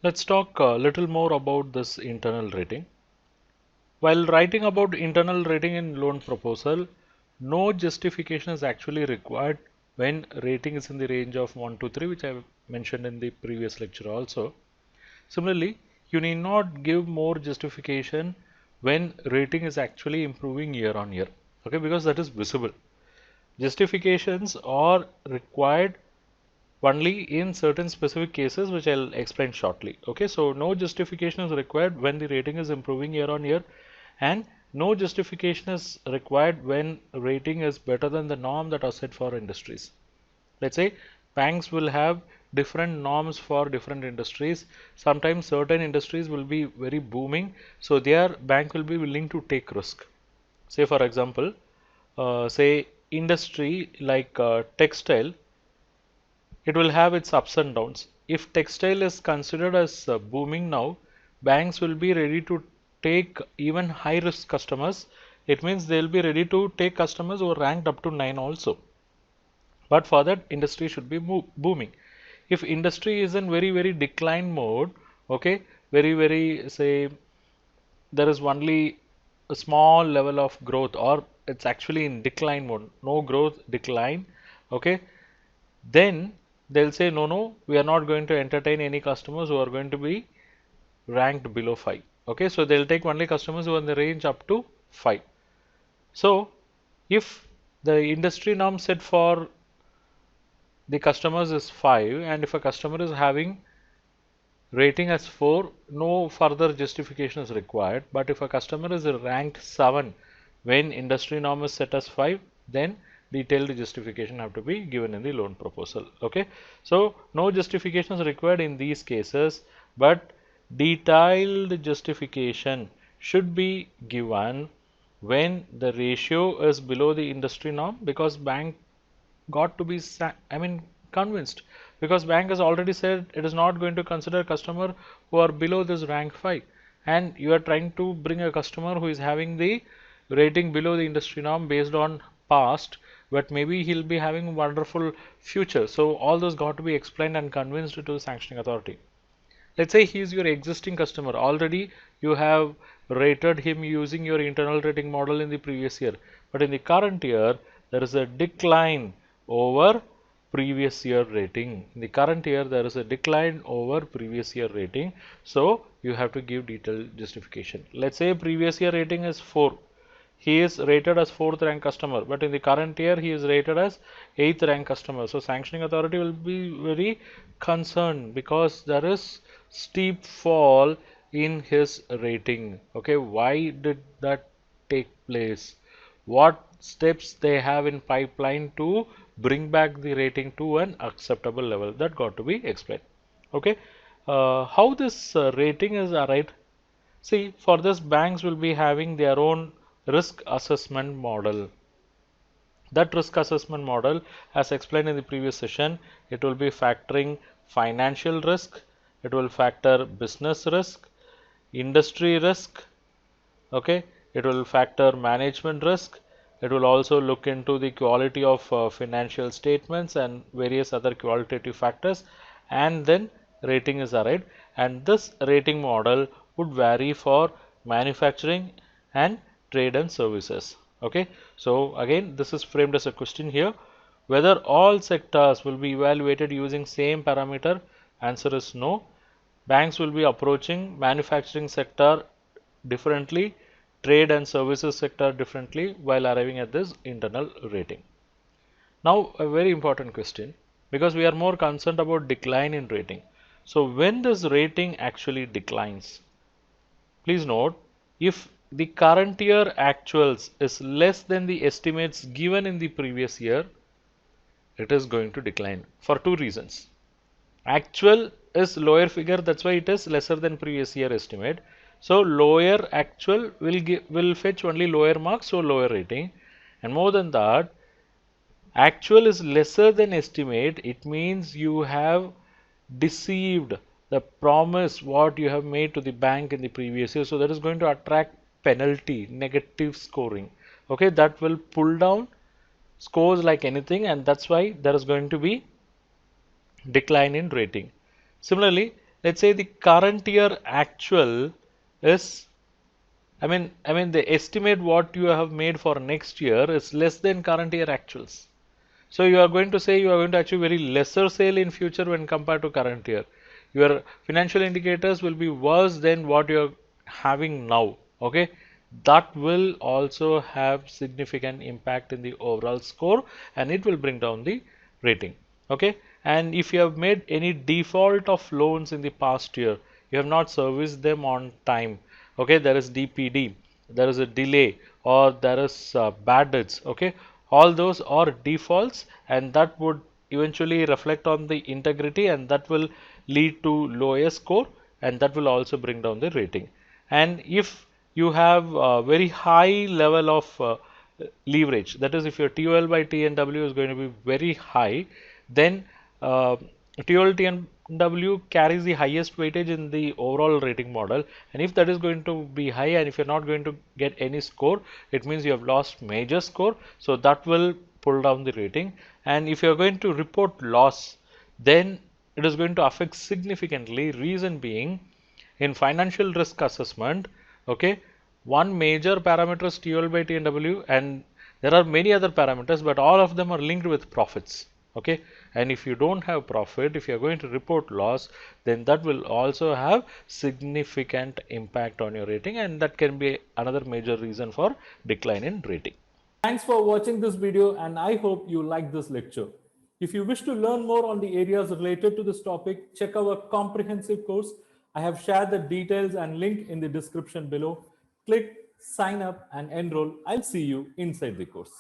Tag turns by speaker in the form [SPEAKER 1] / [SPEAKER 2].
[SPEAKER 1] Let's talk a little more about this internal rating. While writing about internal rating in loan proposal, no justification is actually required when rating is in the range of 1 to 3, which I mentioned in the previous lecture also. Similarly, you need not give more justification when rating is actually improving year on year. Okay, because that is visible. Justifications are required only in certain specific cases, which I'll explain shortly. Okay, so no justification is required when the rating is improving year on year, and no justification is required when rating is better than the norm that are set for industries. Let's say banks will have different norms for different industries. Sometimes certain industries will be very booming, so their bank will be willing to take risk. Say for example, say industry like textile, it will have its ups and downs. If textile is considered as booming now, banks will be ready to take even high risk customers. It means they'll be ready to take customers who are ranked up to 9 also. But for that, industry should be booming. If industry is in very decline mode, okay, very say there is only a small level of growth, or it's actually in decline mode, no growth, decline, okay, then they'll say no, we are not going to entertain any customers who are going to be ranked below 5. Okay, so they'll take only customers who are in the range up to 5. So if the industry norm set for the customers is 5, and if a customer is having rating as 4, no further justification is required. But if a customer is ranked 7 when industry norm is set as 5, then detailed justification have to be given in the loan proposal. Okay, so no justification is required in these cases, but detailed justification should be given when the ratio is below the industry norm, because bank got to be convinced, because bank has already said it is not going to consider customer who are below this rank 5, and you are trying to bring a customer who is having the rating below the industry norm based on past, but maybe he'll be having wonderful future. So all those got to be explained and convinced to the sanctioning authority. Let's say he is your existing customer. Already you have rated him using your internal rating model in the previous year. But in the current year, there is a decline over previous year rating. In the current year, there is a decline over previous year rating. So you have to give detailed justification. Let's say previous year rating is 4. He is rated as 4th rank customer, but in the current year he is rated as 8th rank customer. So sanctioning authority will be very concerned because there is steep fall in his rating. Okay, why did that take place? What steps they have in pipeline to bring back the rating to an acceptable level? That got to be explained. Okay, how this rating is arrived? See, for this, banks will be having their own risk assessment model. That risk assessment model, as explained in the previous session, it will be factoring financial risk, it will factor business risk, industry risk, okay, it will factor management risk, it will also look into the quality of financial statements and various other qualitative factors, and then rating is arrived, and this rating model would vary for manufacturing and trade and services. Okay, so again this is framed as a question here, whether all sectors will be evaluated using same parameter. Answer is no. Banks will be approaching manufacturing sector differently, trade and services sector differently while arriving at this internal rating. Now, a very important question, because we are more concerned about decline in rating. So, when this rating actually declines? Please note, if the current year actuals is less than the estimates given in the previous year, it is going to decline for two reasons. Actual is lower figure, that's why it is lesser than previous year estimate. So lower actual will fetch only lower marks, so lower rating. And more than that, actual is lesser than estimate. It means you have deceived the promise what you have made to the bank in the previous year. So that is going to attract penalty, negative scoring. Okay, that will pull down scores like anything, and that's why there is going to be decline in rating. Similarly, let's say the current year actual is, I mean the estimate what you have made for next year is less than current year actuals. So you are going to say you are going to achieve very lesser sale in future when compared to current year. Your financial indicators will be worse than what you are having now. Okay, that will also have significant impact in the overall score, and it will bring down the rating. Okay, and if you have made any default of loans in the past year, you have not serviced them on time. Okay, there is DPD, there is a delay, or there is bad debts. Okay, all those are defaults, and that would eventually reflect on the integrity, and that will lead to lower score, and that will also bring down the rating. And if you have a very high level of leverage, that is, if your TOL by TNW is going to be very high, then TOL TNW carries the highest weightage in the overall rating model. And if that is going to be high, and if you're not going to get any score, it means you have lost major score. So that will pull down the rating. And if you're going to report loss, then it is going to affect significantly. Reason being, in financial risk assessment, okay, one major parameter is TOL by TNW, and there are many other parameters, but all of them are linked with profits. Okay, and if you don't have profit, if you are going to report loss, then that will also have significant impact on your rating, and that can be another major reason for decline in rating.
[SPEAKER 2] Thanks for watching this video, and I hope you liked this lecture. If you wish to learn more on the areas related to this topic, check our comprehensive course. I have shared the details and link in the description below. Click, sign up, and enroll. I'll see you inside the course.